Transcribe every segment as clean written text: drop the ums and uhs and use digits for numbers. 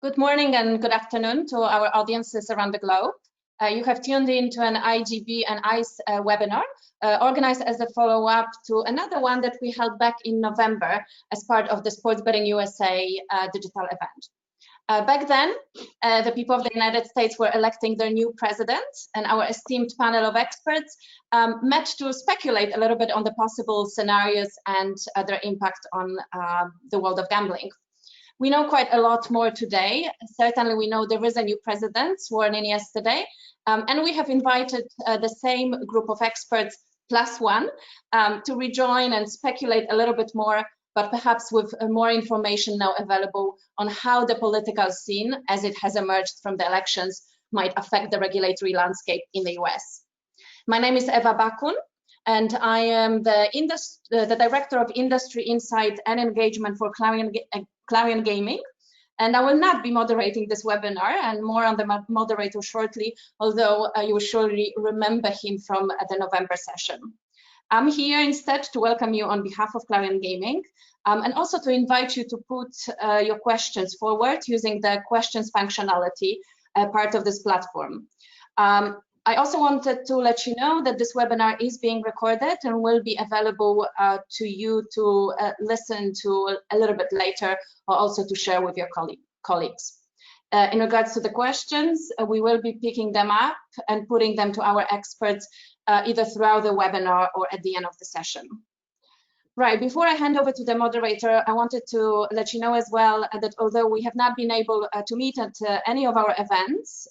Good morning and good afternoon to our audiences around the globe. You have tuned in to an IGB and ICE webinar organized as a follow-up to another one that we held back in November as part of the Sports Betting USA digital event. Back then, the people of the United States were electing their new president, and our esteemed panel of experts met to speculate a little bit on the possible scenarios and their impact on the world of gambling. We know quite a lot more today. Certainly, we know there is a new president sworn in yesterday, and we have invited the same group of experts plus one to rejoin and speculate a little bit more, but perhaps with more information now available on how the political scene, as it has emerged from the elections, might affect the regulatory landscape in the US. My name is Eva Bakun, and I am the Director of Industry Insight and Engagement for Clarion Gaming. And I will not be moderating this webinar, and more on the moderator shortly, although you will surely remember him from the November session. I'm here instead to welcome you on behalf of Clarion Gaming, and also to invite you to put your questions forward using the questions functionality part of this platform. I also wanted to let you know that this webinar is being recorded and will be available to you to listen to a little bit later, or also to share with your colleagues. In regards to the questions, we will be picking them up and putting them to our experts either throughout the webinar or at the end of the session. Right, before I hand over to the moderator, I wanted to let you know as well that although we have not been able to meet at any of our events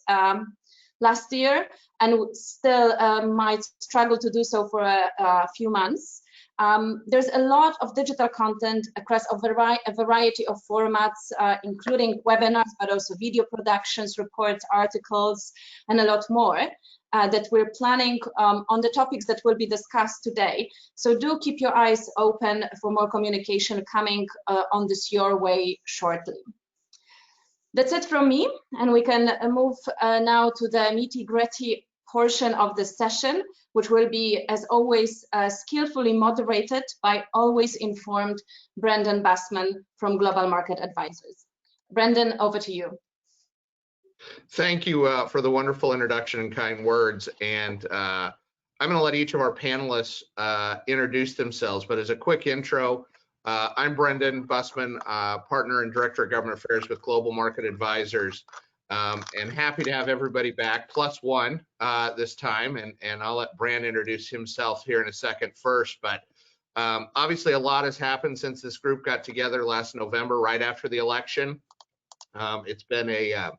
last year, and still might struggle to do so for a few months, there's a lot of digital content across a variety of formats, including webinars, but also video productions, reports, articles, and a lot more that we're planning on the topics that will be discussed today. So do keep your eyes open for more communication coming on this your way shortly. That's it from me, and we can move now to the nitty-gritty portion of the session, which will be, as always, skillfully moderated by always informed Brendan Bassman from Global Market Advisors. Brendan, over to you. Thank you for the wonderful introduction and kind words. And I'm going to let each of our panelists introduce themselves. But as a quick intro, I'm Brendan Bassman, partner and director of government affairs with Global Market Advisors. And happy to have everybody back, plus one this time. And I'll let Brand introduce himself here in a second first. But obviously, a lot has happened since this group got together last November, right after the election. It's been a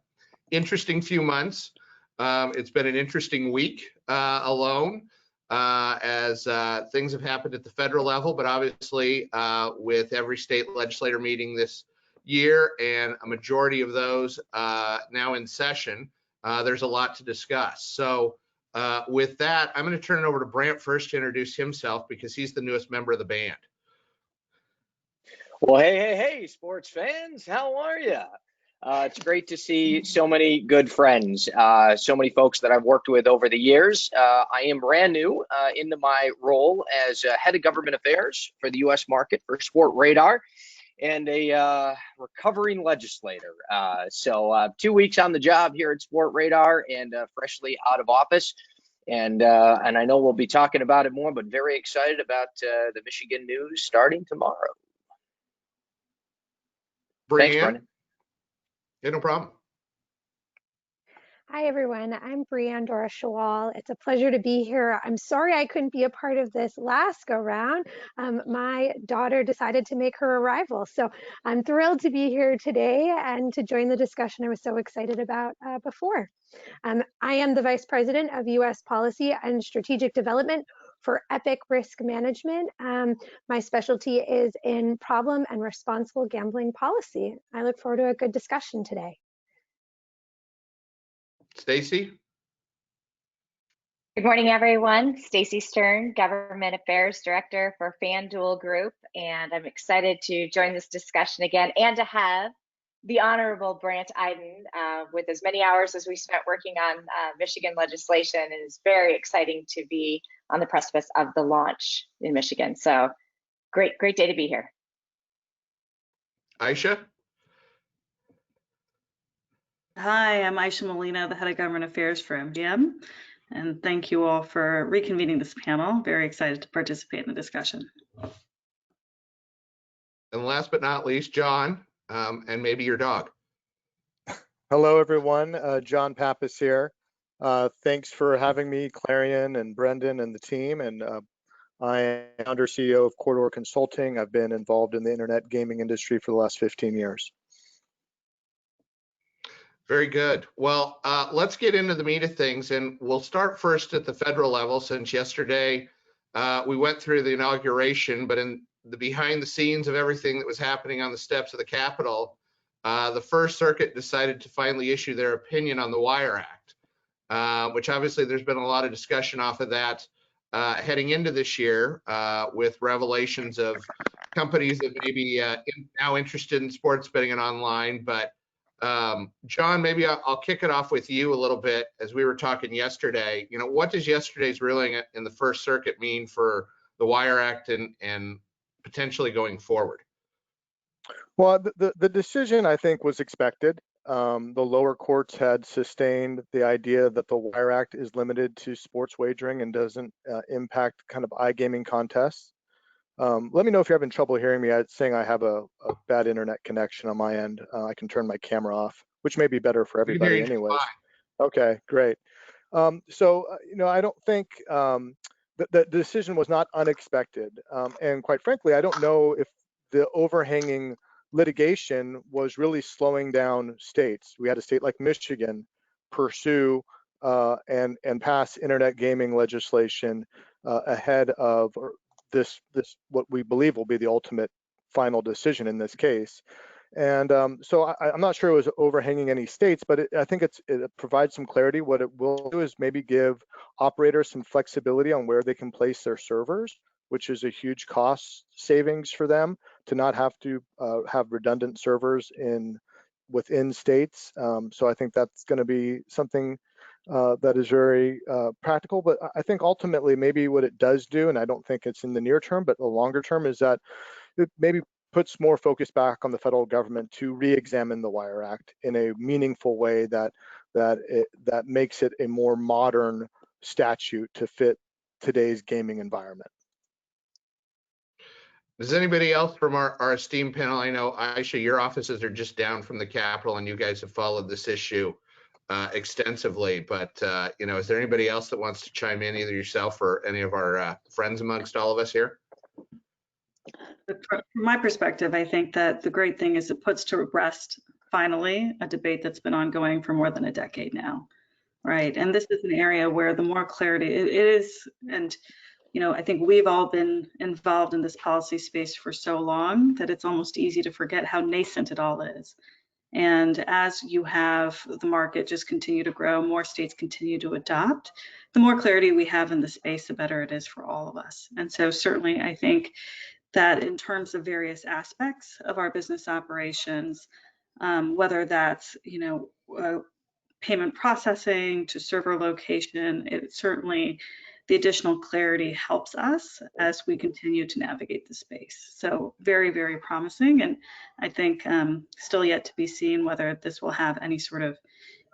interesting few months. It's been an interesting week alone as things have happened at the federal level, but obviously with every state legislator meeting this year and a majority of those now in session, there's a lot to discuss. So with that, I'm going to turn it over to Brant first to introduce himself because he's the newest member of the band. Well, hey, sports fans, how are you? It's great to see so many good friends, so many folks that I've worked with over the years. I am brand new into my role as head of government affairs for the U.S. market for Sport Radar and a recovering legislator. So 2 weeks on the job here at Sport Radar and freshly out of office. And I know we'll be talking about it more, but very excited about the Michigan news starting tomorrow. Thanks, Brendan. Yeah, no problem. Hi, everyone. I'm Brianne Dora Shawal. It's a pleasure to be here. I'm sorry I couldn't be a part of this last go round. My daughter decided to make her arrival. So I'm thrilled to be here today and to join the discussion I was so excited about before. I am the Vice President of U.S. Policy and Strategic Development for Epic Risk Management. My specialty is in problem and responsible gambling policy. I look forward to a good discussion today. Stacy? Good morning, everyone. Stacy Stern, Government Affairs Director for FanDuel Group, and I'm excited to join this discussion again and to have the Honorable Brant Iden with as many hours as we spent working on Michigan legislation. It is very exciting to be on the precipice of the launch in Michigan. So great day to be here. Aisha? Hi, I'm Aisha Molina, the head of government affairs for MGM, and thank you all for reconvening this panel. Very excited to participate in the discussion. And last but not least, John, and maybe your dog. Hello, everyone. John Pappas here. Thanks for having me, Clarion and Brendan and the team. And I am founder CEO of Corridor Consulting. I've been involved in the internet gaming industry for the last 15 years. Very good. Well, let's get into the meat of things, and we'll start first at the federal level, since yesterday we went through the inauguration, but in the behind the scenes of everything that was happening on the steps of the Capitol, the First Circuit decided to finally issue their opinion on the Wire Act, which obviously there's been a lot of discussion off of that heading into this year with revelations of companies that may be now interested in sports betting and online. But John, maybe I'll kick it off with you a little bit. As we were talking yesterday, what does yesterday's ruling in the First Circuit mean for the Wire Act and potentially going forward? Well, the decision, I think, was expected. The lower courts had sustained the idea that the Wire Act is limited to sports wagering and doesn't impact kind of iGaming contests. Let me know if you're having trouble hearing me. I'm saying I have a bad internet connection on my end. I can turn my camera off, which may be better for everybody anyways. Okay, great. So, I don't think the decision was not unexpected. And quite frankly, I don't know if the overhanging litigation was really slowing down states. We had a state like Michigan pursue and pass internet gaming legislation ahead of this what we believe will be the ultimate final decision in this case. And so I'm not sure it was overhanging any states, but I think it provides some clarity. What it will do is maybe give operators some flexibility on where they can place their servers, which is a huge cost savings for them to not have to have redundant servers within states. So I think that's going to be something that is very practical. But I think ultimately maybe what it does do, and I don't think it's in the near term, but the longer term, is that it maybe puts more focus back on the federal government to re-examine the Wire Act in a meaningful way that makes it a more modern statute to fit today's gaming environment. Does anybody else from our esteemed panel? I know, Aisha, your offices are just down from the Capitol, and you guys have followed this issue extensively. But is there anybody else that wants to chime in, either yourself or any of our friends amongst all of us here? From my perspective, I think that the great thing is it puts to rest, finally, a debate that's been ongoing for more than a decade now, right? And this is an area where the more clarity it is, and I think we've all been involved in this policy space for so long that it's almost easy to forget how nascent it all is. And as you have the market just continue to grow, more states continue to adopt, the more clarity we have in the space, the better it is for all of us. And so certainly I think that in terms of various aspects of our business operations, whether that's payment processing to server location, it certainly, the additional clarity helps us as we continue to navigate the space. So very, very promising, and I think still yet to be seen whether this will have any sort of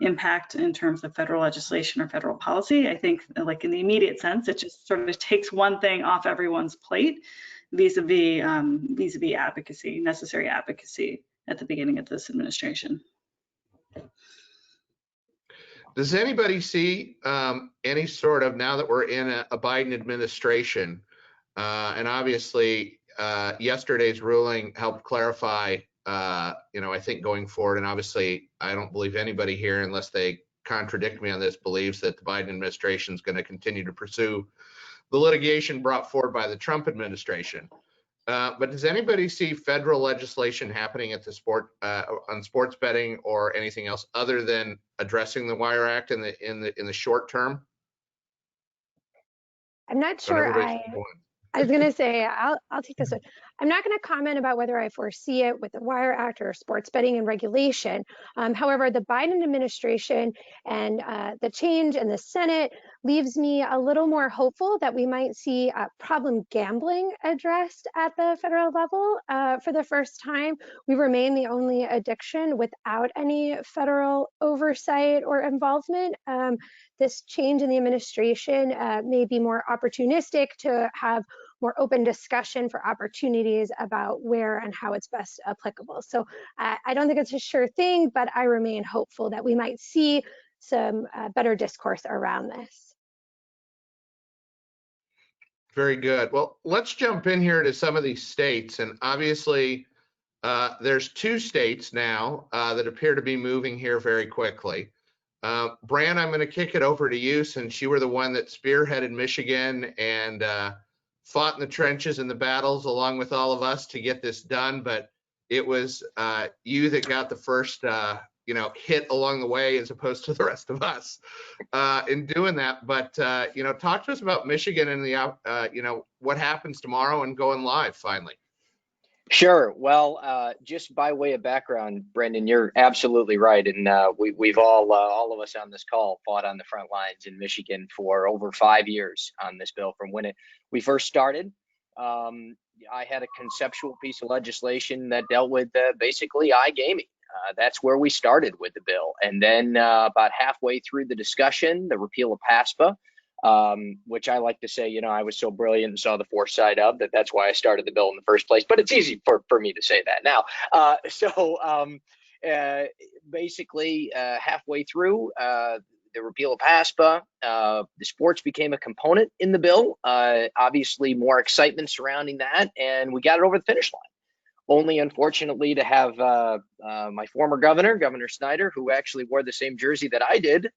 impact in terms of federal legislation or federal policy. I think like in the immediate sense, it just sort of takes one thing off everyone's plate vis-a-vis advocacy, necessary advocacy at the beginning of this administration. Does anybody see any sort of, now that we're in a Biden administration, and obviously yesterday's ruling helped clarify, I think going forward, and obviously I don't believe anybody here, unless they contradict me on this, believes that the Biden administration is going to continue to pursue the litigation brought forward by the Trump administration. But does anybody see federal legislation happening at the on sports betting or anything else other than addressing the Wire Act in the short term? I'm not sure. I was going to say, I'll take this one. I'm not going to comment about whether I foresee it with the Wire Act or sports betting and regulation. However, the Biden administration and the change in the Senate leaves me a little more hopeful that we might see problem gambling addressed at the federal level for the first time. We remain the only addiction without any federal oversight or involvement. This change in the administration may be more opportunistic to have more open discussion for opportunities about where and how it's best applicable. So I don't think it's a sure thing, but I remain hopeful that we might see some better discourse around this. Very good. Well, let's jump in here to some of these states. And obviously, there's 2 states now that appear to be moving here very quickly. Bran, I'm going to kick it over to you since you were the one that spearheaded Michigan and fought in the trenches and the battles along with all of us to get this done. But it was you that got the first hit along the way as opposed to the rest of us in doing that. But talk to us about Michigan and the what happens tomorrow and going live finally. Sure. Well, just by way of background, Brendan, you're absolutely right. And we've all of us on this call fought on the front lines in Michigan for over 5 years on this bill. From when we first started, I had a conceptual piece of legislation that dealt with basically iGaming. That's where we started with the bill. And then about halfway through the discussion, the repeal of PASPA, which I like to say, I was so brilliant and saw the foresight of that's why I started the bill in the first place. But it's easy for me to say that now. Basically, halfway through the repeal of PASPA, the sports became a component in the bill. Obviously, more excitement surrounding that, and we got it over the finish line. Only, unfortunately, to have my former Governor Snyder, who actually wore the same jersey that I did,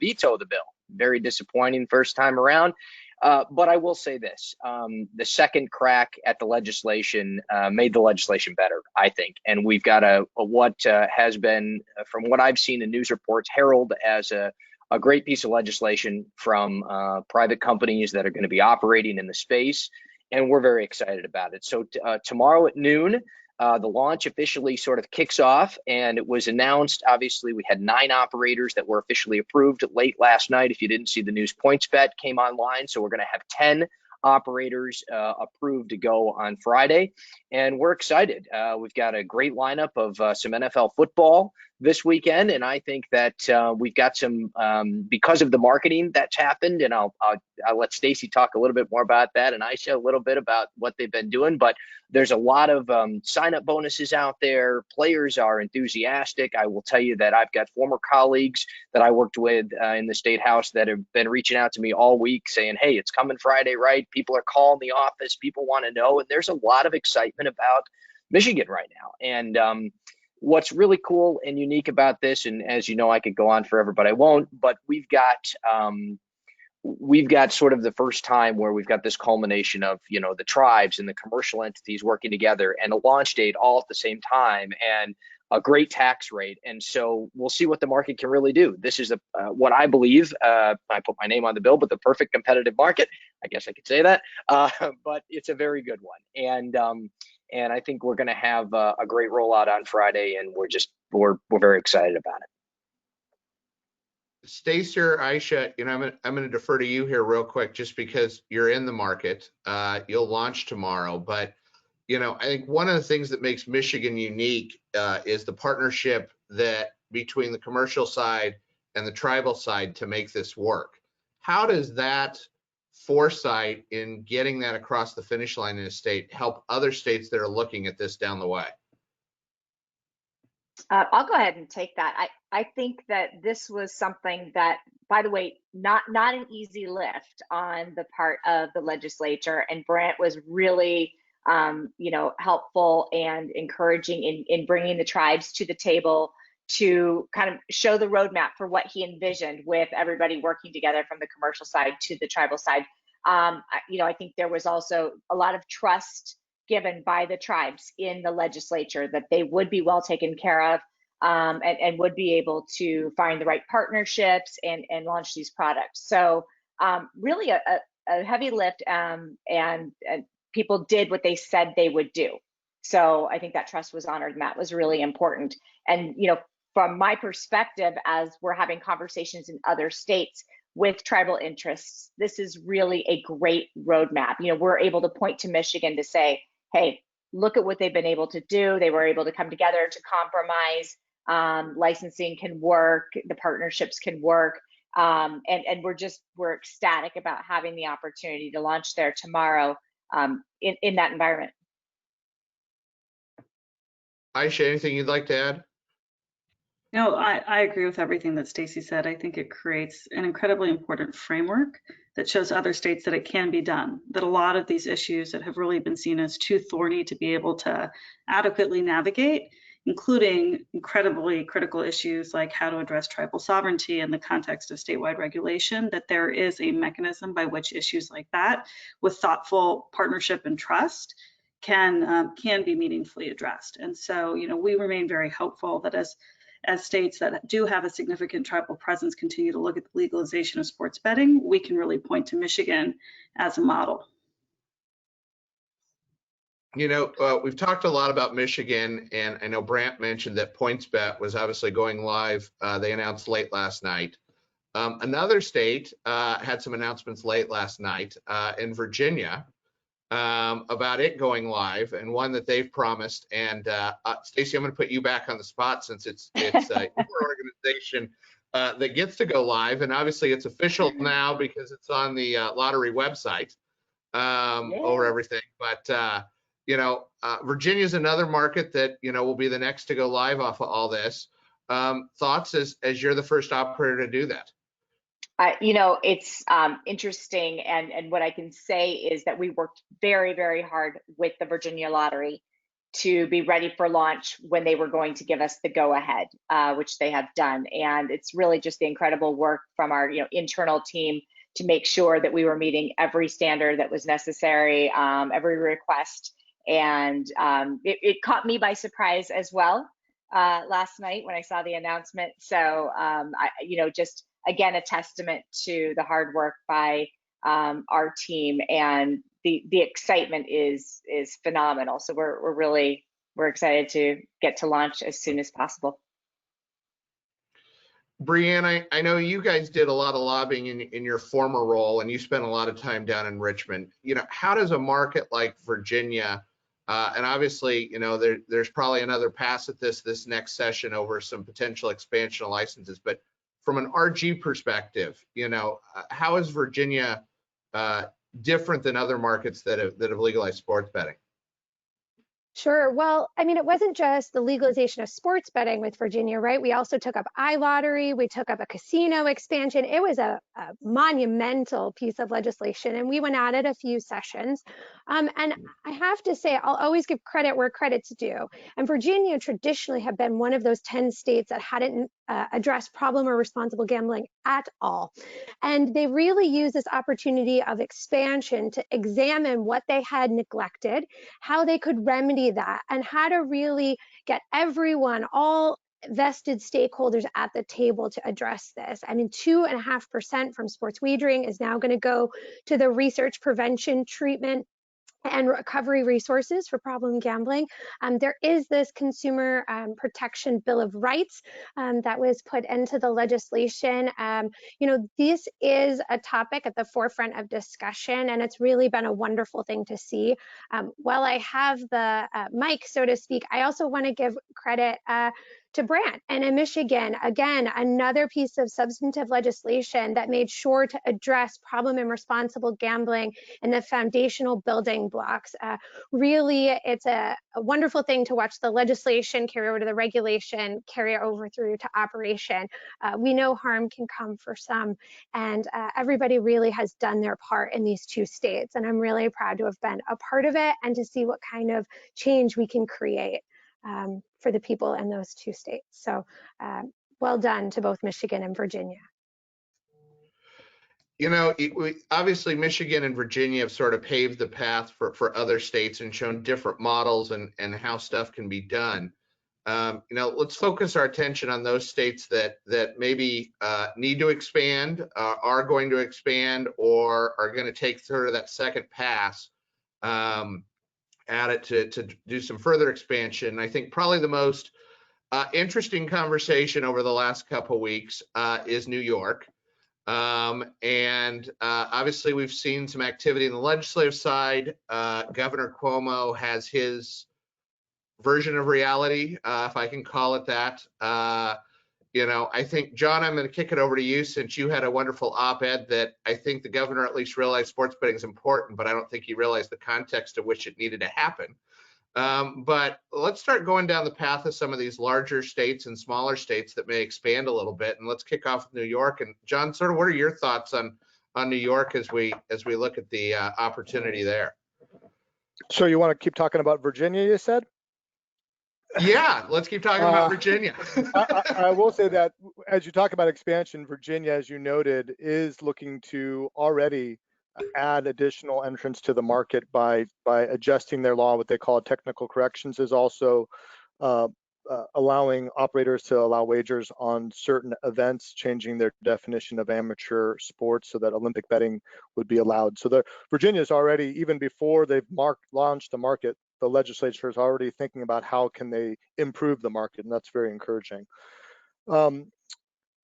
veto the bill. Very disappointing first time around. But I will say this, the second crack at the legislation made the legislation better, I think. And we've got what has been, from what I've seen in news reports, heralded as a great piece of legislation from private companies that are going to be operating in the space. And we're very excited about it. So tomorrow at noon, the launch officially sort of kicks off, and it was announced. Obviously, we had 9 operators that were officially approved late last night. If you didn't see the news, PointsBet came online. So we're going to have 10 operators approved to go on Friday. And we're excited. We've got a great lineup of some NFL football this weekend. And I think that we've got some, because of the marketing that's happened, and I'll let Stacy talk a little bit more about that, and Aisha a little bit about what they've been doing. But there's a lot of sign-up bonuses out there. Players are enthusiastic. I will tell you that I've got former colleagues that I worked with in the State House that have been reaching out to me all week saying, hey, it's coming Friday, right? People are calling the office. People want to know. And there's a lot of excitement about Michigan right now. And what's really cool and unique about this, and as you know, I could go on forever, but I won't, but we've got sort of the first time where we've got this culmination of, the tribes and the commercial entities working together and a launch date all at the same time and a great tax rate. And so we'll see what the market can really do. This is what I believe, I put my name on the bill, but the perfect competitive market, I guess I could say that, but it's a very good one. And I think we're going to have a great rollout on Friday, and we're very excited about it. Stacy or Aisha, I'm going to defer to you here real quick, just because you're in the market. You'll launch tomorrow, but I think one of the things that makes Michigan unique is the partnership that between the commercial side and the tribal side to make this work. How does that foresight in getting that across the finish line in a state help other states that are looking at this down the way? I'll go ahead and take that. I think that this was something that, by the way, not an easy lift on the part of the legislature, and Brant was really helpful and encouraging in bringing the tribes to the table to kind of show the roadmap for what he envisioned, with everybody working together from the commercial side to the tribal side. I think there was also a lot of trust given by the tribes in the legislature that they would be well taken care of, and would be able to find the right partnerships and launch these products. So really a heavy lift, and people did what they said they would do. So I think that trust was honored, and that was really important. And from my perspective, as we're having conversations in other states, with tribal interests, this is really a great roadmap. You know, we're able to point to Michigan to say, hey, look at what they've been able to do. They were able to come together to compromise. Licensing can work, the partnerships can work. And we're ecstatic about having the opportunity to launch there tomorrow in that environment. Aisha, anything you'd like to add? No, I agree with everything that Stacy said. I think it creates an incredibly important framework that shows other states that it can be done, that a lot of these issues that have really been seen as too thorny to be able to adequately navigate, including incredibly critical issues like how to address tribal sovereignty in the context of statewide regulation, that there is a mechanism by which issues like that, with thoughtful partnership and trust, can be meaningfully addressed. And so, you know, we remain very hopeful that as states that do have a significant tribal presence continue to look at the legalization of sports betting, we can really point to Michigan as a model. You know, we've talked a lot about Michigan, and I know Brant mentioned that PointsBet was obviously going live. They announced late last night. Another state had some announcements late last night in Virginia about it going live, and one that they've promised. And Stacey, I'm going to put you back on the spot since it's your organization that gets to go live, and obviously it's official now because it's on the lottery website over everything. But you know, Virginia is another market that, you know, will be the next to go live off of all this. Thoughts as you're the first operator to do that? You know, it's interesting, and what I can say is that we worked very, very hard with the Virginia Lottery to be ready for launch when they were going to give us the go-ahead, which they have done. And it's really just the incredible work from our internal team to make sure that we were meeting every standard that was necessary, every request. And it caught me by surprise as well last night when I saw the announcement. So, just again, a testament to the hard work by our team, and the excitement is phenomenal. So we're excited to get to launch as soon as possible. Brianne, I know you guys did a lot of lobbying in your former role, and you spent a lot of time down in Richmond. You know, how does a market like Virginia, and obviously, you know, there's probably another pass at this next session over some potential expansion of licenses, but from an RG perspective, you know, how is Virginia different than other markets that have legalized sports betting? Sure. Well, I mean, it wasn't just the legalization of sports betting with Virginia, right? We also took up iLottery. We took up a casino expansion. It was a monumental piece of legislation, and we went at it a few sessions. And I have to say, I'll always give credit where credit's due. And Virginia traditionally have been one of those 10 states that hadn't addressed problem or responsible gambling at all. And they really used this opportunity of expansion to examine what they had neglected, how they could remedy that, and how to really get everyone, all vested stakeholders at the table to address this. I mean, 2.5% from sports wagering is now going to go to the research, prevention, treatment, and recovery resources for problem gambling. There is this consumer protection bill of rights that was put into the legislation. You know, this is a topic at the forefront of discussion, and it's really been a wonderful thing to see. While I have the mic, so to speak, I also want to give credit to Brant and in Michigan, again, another piece of substantive legislation that made sure to address problem and responsible gambling and the foundational building blocks. Really, it's a wonderful thing to watch the legislation carry over to the regulation, carry over through to operation. We know harm can come for some, and everybody really has done their part in these two states. And I'm really proud to have been a part of it and to see what kind of change we can create for the people in those two states. So well done to both Michigan and Virginia. You know, obviously Michigan and Virginia have sort of paved the path for other states and shown different models and how stuff can be done. You know, let's focus our attention on those states that maybe need to expand, are going to expand, or are going to take sort of that second pass at it to do some further expansion. I think probably the most interesting conversation over the last couple of weeks is New York. Obviously, we've seen some activity in the legislative side. Governor Cuomo has his version of reality, if I can call it that. I think, John, I'm going to kick it over to you since you had a wonderful op-ed that I think the governor at least realized sports betting is important, but I don't think he realized the context of which it needed to happen. But let's start going down the path of some of these larger states and smaller states that may expand a little bit. And let's kick off with New York. And John, sort of what are your thoughts on New York as we look at the opportunity there? So you want to keep talking about Virginia, you said? Yeah, let's keep talking about Virginia. I will say that as you talk about expansion, Virginia, as you noted, is looking to already add additional entrants to the market by adjusting their law. What they call technical corrections is also allowing operators to allow wagers on certain events, changing their definition of amateur sports so that Olympic betting would be allowed. So Virginia is already, even before they've launched the market, the legislature is already thinking about how can they improve the market, and that's very encouraging. New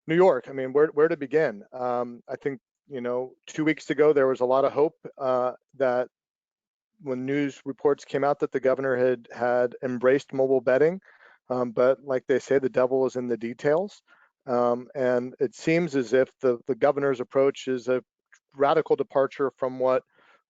York, I mean, where to begin? I think, 2 weeks ago, there was a lot of hope that when news reports came out that the governor had embraced mobile betting, but like they say, the devil is in the details. And it seems as if the governor's approach is a radical departure from what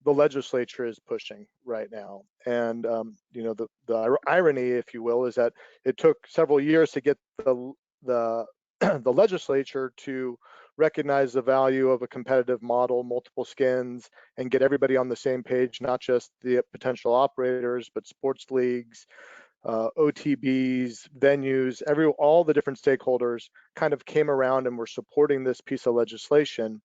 the legislature is pushing right now. And the irony, if you will, is that it took several years to get the legislature to recognize the value of a competitive model, multiple skins, and get everybody on the same page, not just the potential operators, but sports leagues, OTBs, venues, all the different stakeholders kind of came around and were supporting this piece of legislation.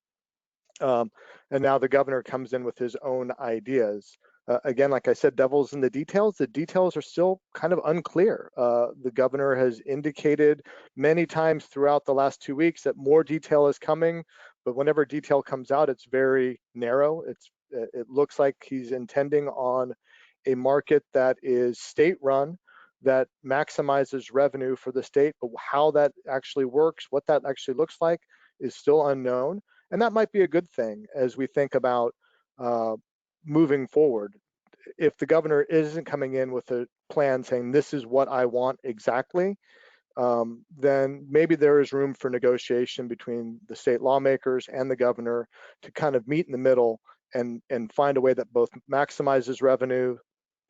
And now the governor comes in with his own ideas. Again, like I said, devil's in the details. The details are still kind of unclear. The governor has indicated many times throughout the last 2 weeks that more detail is coming, but whenever detail comes out, it's very narrow. It looks like he's intending on a market that is state-run, that maximizes revenue for the state, but how that actually works, what that actually looks like, is still unknown. And that might be a good thing as we think about moving forward. If the governor isn't coming in with a plan saying, this is what I want exactly, then maybe there is room for negotiation between the state lawmakers and the governor to kind of meet in the middle and find a way that both maximizes revenue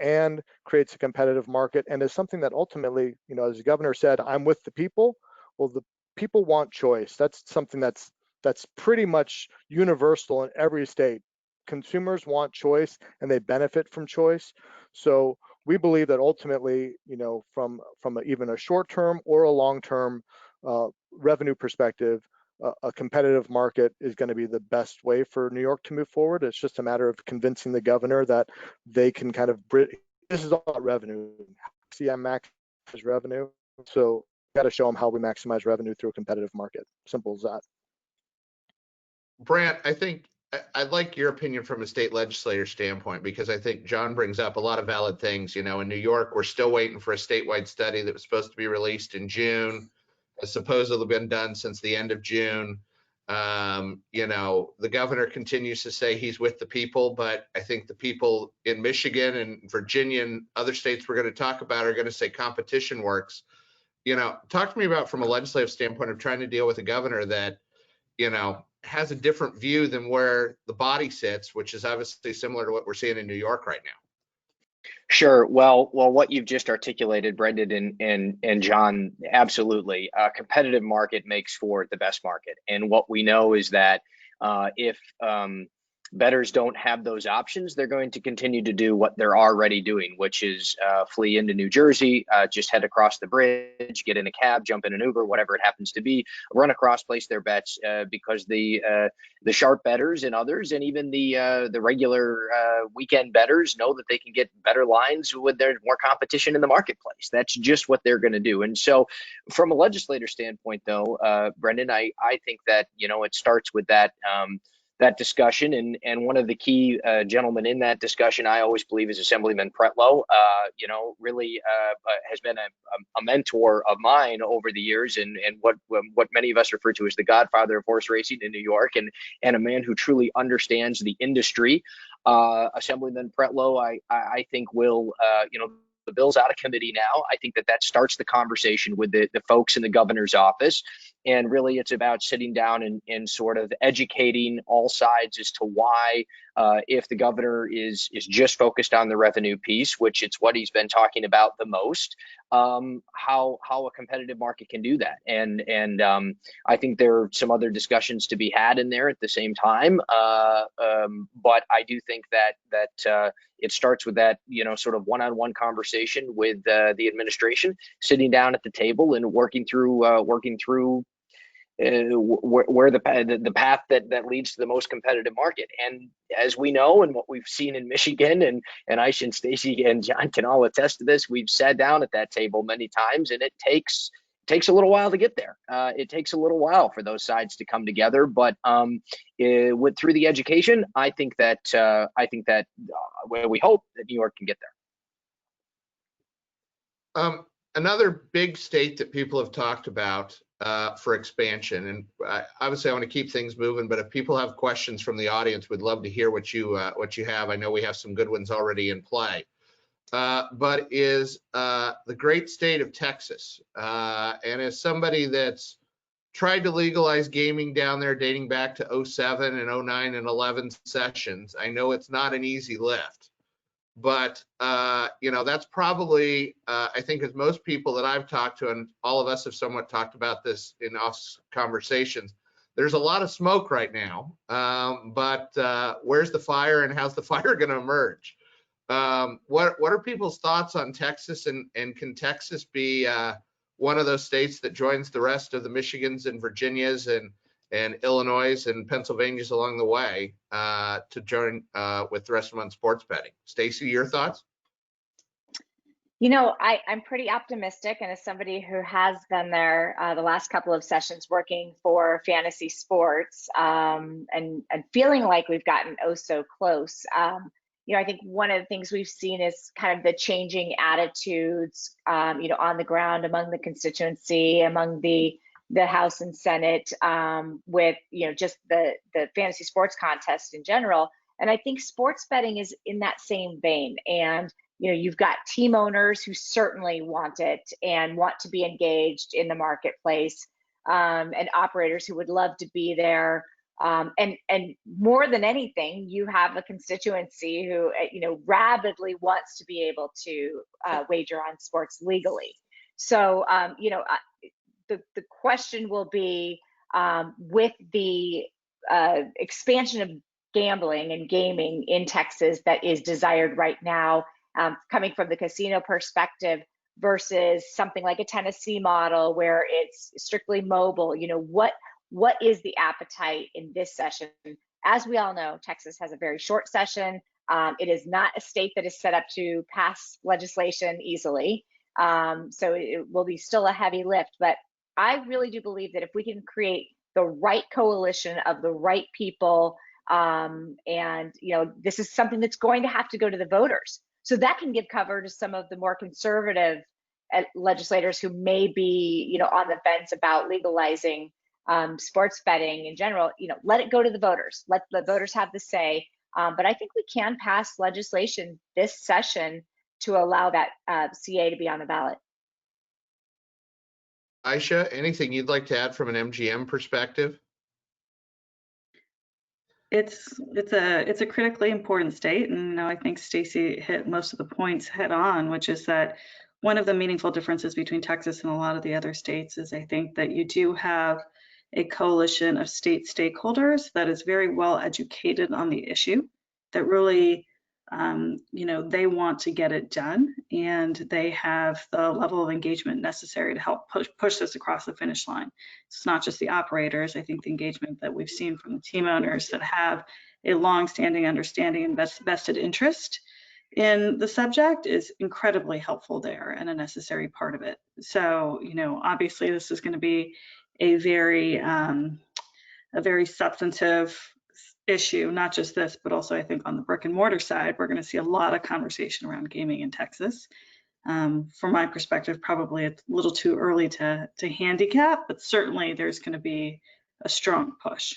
and creates a competitive market, and is something that ultimately, as the governor said, I'm with the people. Well, the people want choice. That's something that's pretty much universal in every state. Consumers want choice and they benefit from choice. So we believe that ultimately, from even a short-term or a long-term revenue perspective, a competitive market is going to be the best way for New York to move forward. It's just a matter of convincing the governor that they can kind of, this is all about revenue. See, I maximize revenue. So got to show them how we maximize revenue through a competitive market. Simple as that. Brant, I think I'd like your opinion from a state legislator standpoint, because I think John brings up a lot of valid things. In New York, we're still waiting for a statewide study that was supposed to be released in June. Has supposedly been done since the end of June. The governor continues to say he's with the people, but I think the people in Michigan and Virginia and other states we're going to talk about are going to say competition works. Talk to me about, from a legislative standpoint, of trying to deal with a governor that, has a different view than where the body sits, which is obviously similar to what we're seeing in New York right now. Sure. Well, what you've just articulated, Brendan and John, absolutely. A competitive market makes for the best market. And what we know is that if bettors don't have those options, they're going to continue to do what they're already doing, which is flee into New Jersey, just head across the bridge, get in a cab, jump in an Uber, whatever it happens to be, run across, place their bets, because the sharp bettors and others, and even the regular weekend bettors, know that they can get better lines when there's more competition in the marketplace. That's just what they're going to do. And so, from a legislator standpoint, though, Brendan, I think that it starts with that. discussion. And one of the key gentlemen in that discussion, I always believe, is Assemblyman Pretlow. Really has been a mentor of mine over the years, and what many of us refer to as the godfather of horse racing in New York, and a man who truly understands the industry. Assemblyman Pretlow, I think will, the bill's out of committee now. I think that starts the conversation with the folks in the governor's office. And really, it's about sitting down and sort of educating all sides as to why, if the governor is just focused on the revenue piece, which it's what he's been talking about the most, how a competitive market can do that. And I think there are some other discussions to be had in there at the same time. But I do think that it starts with that, sort of one-on-one conversation with the administration, sitting down at the table and working through where the path that leads to the most competitive market. And as we know, and what we've seen in Michigan, and Aisha and Stacy and John can all attest to this, we've sat down at that table many times, and it takes a little while to get there. It takes a little while for those sides to come together, but through the education, I think that we hope that New York can get there. Another big state that people have talked about for expansion, and obviously I want to keep things moving, but if people have questions from the audience, we'd love to hear what you have. I know we have some good ones already in play. But is the great state of Texas. And as somebody that's tried to legalize gaming down there dating back to 07 and 09 and 11 sessions, I know it's not an easy lift. But, that's probably, I think as most people that I've talked to, and all of us have somewhat talked about this in us conversations, there's a lot of smoke right now. But where's the fire, and how's the fire going to emerge? What are people's thoughts on Texas, and can Texas be one of those states that joins the rest of the Michigans and Virginias and Illinois and Pennsylvania's along the way to join with the rest of them on sports betting? Stacy, your thoughts? I'm pretty optimistic, and as somebody who has been there the last couple of sessions working for fantasy sports, and feeling like we've gotten oh so close. I think one of the things we've seen is kind of the changing attitudes, on the ground among the constituency, among the House and Senate, with, just the fantasy sports contest in general. And I think sports betting is in that same vein. And, you've got team owners who certainly want it and want to be engaged in the marketplace, and operators who would love to be there. And more than anything, you have a constituency who, rabidly wants to be able to wager on sports legally. So, the question will be, with the expansion of gambling and gaming in Texas that is desired right now, coming from the casino perspective versus something like a Tennessee model where it's strictly mobile, what is the appetite in this session? As we all know, Texas has a very short session. It is not a state that is set up to pass legislation easily. So it will be still a heavy lift. But I really do believe that if we can create the right coalition of the right people, and this is something that's going to have to go to the voters. So that can give cover to some of the more conservative legislators who may be, on the fence about legalizing sports betting in general. Let it go to the voters. Let the voters have the say. But I think we can pass legislation this session to allow that CA to be on the ballot. Aisha, anything you'd like to add from an MGM perspective? It's a critically important state, and I think Stacy hit most of the points head on, which is that one of the meaningful differences between Texas and a lot of the other states is I think that you do have a coalition of state stakeholders that is very well educated on the issue, that really, they want to get it done, and they have the level of engagement necessary to help push this across the finish line. It's not just the operators. I think the engagement that we've seen from the team owners that have a long-standing understanding and vested interest in the subject is incredibly helpful there and a necessary part of it. So, obviously this is going to be a very substantive issue, not just this, but also I think on the brick and mortar side, we're going to see a lot of conversation around gaming in Texas. From my perspective, probably a little too early to handicap, but certainly there's going to be a strong push.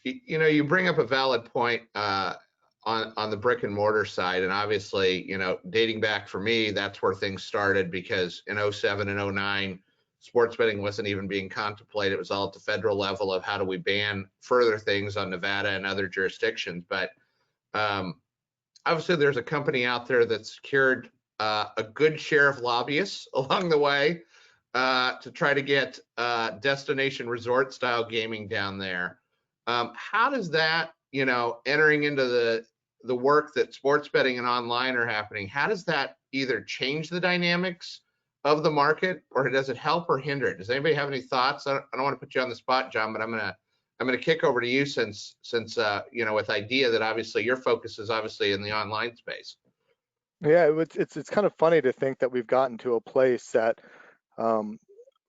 You know, you bring up a valid point on the brick and mortar side, and obviously, you know, dating back for me, that's where things started, because in 07 and 09, sports betting wasn't even being contemplated. It was all at the federal level of how do we ban further things on Nevada and other jurisdictions. But obviously, there's a company out there that's secured a good share of lobbyists along the way to try to get destination resort style gaming down there. How does that, you know, entering into the work that sports betting and online are happening, how does that either change the dynamics of the market, or does it help or hinder it? Does anybody have any thoughts? I don't want to put you on the spot, John, but I'm gonna kick over to you since you know, with idea that obviously your focus is obviously in the online space. Yeah, it's kind of funny to think that we've gotten to a place that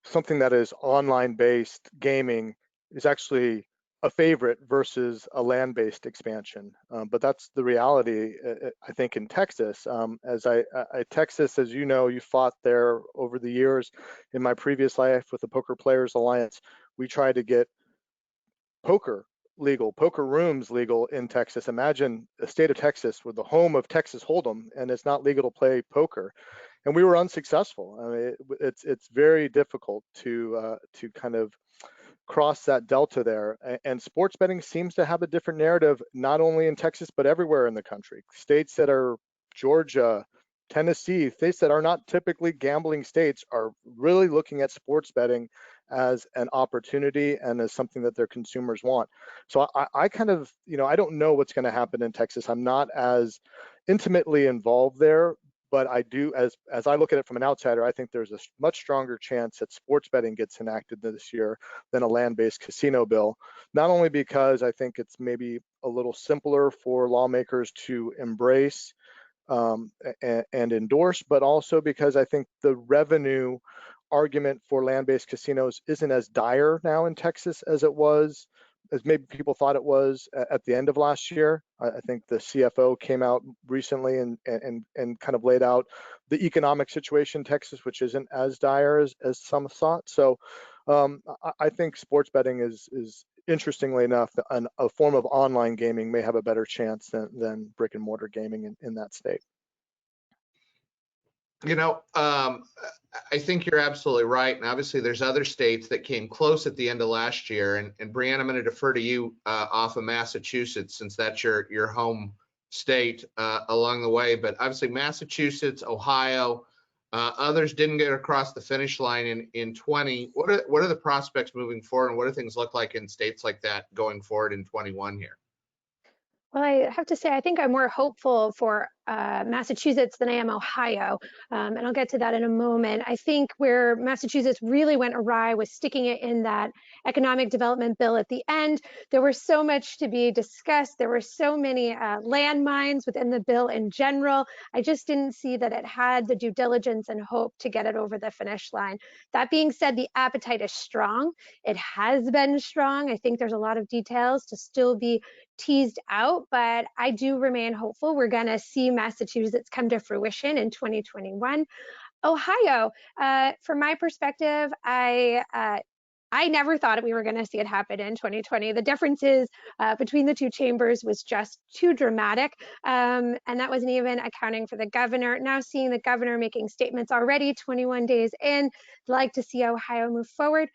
something that is online based gaming is actually a favorite versus a land-based expansion. But that's the reality, I think, in Texas. Texas, as you know, you fought there over the years. In my previous life with the Poker Players Alliance, we tried to get poker legal, poker rooms legal in Texas. Imagine the state of Texas with the home of Texas Hold'em, and it's not legal to play poker. And we were unsuccessful. I mean, it's very difficult to kind of cross that delta there. And sports betting seems to have a different narrative, not only in Texas, but everywhere in the country. States that are Georgia, Tennessee, states that are not typically gambling states are really looking at sports betting as an opportunity and as something that their consumers want. So I kind of, you know, I don't know what's going to happen in Texas. I'm not as intimately involved there, but I do, as I look at it from an outsider, I think there's a much stronger chance that sports betting gets enacted this year than a land-based casino bill. Not only because I think it's maybe a little simpler for lawmakers to embrace and endorse, but also because I think the revenue argument for land-based casinos isn't as dire now in Texas as it was, as maybe people thought it was at the end of last year. I think the CFO came out recently and kind of laid out the economic situation in Texas, which isn't as dire as some thought. So I think sports betting is interestingly enough, a form of online gaming may have a better chance than brick and mortar gaming in that state. You know, I think you're absolutely right. And obviously there's other states that came close at the end of last year. And Brianne, I'm going to defer to you off of Massachusetts, since that's your home state along the way. But obviously Massachusetts, Ohio, others didn't get across the finish line in 20. What are the prospects moving forward, and what do things look like in states like that going forward in 21 here? Well, I have to say, I think I'm more hopeful for Massachusetts than I am Ohio, and I'll get to that in a moment. I think where Massachusetts really went awry was sticking it in that economic development bill at the end. There was so much to be discussed. There were so many landmines within the bill in general. I just didn't see that it had the due diligence and hope to get it over the finish line. That being said, the appetite is strong. It has been strong. I think there's a lot of details to still be teased out, but I do remain hopeful we're going to see Massachusetts come to fruition in 2021. Ohio, from my perspective, I never thought we were going to see it happen in 2020. The differences between the two chambers was just too dramatic, and that wasn't even accounting for the governor. Now seeing the governor making statements already 21 days in, I'd like to see Ohio move forward.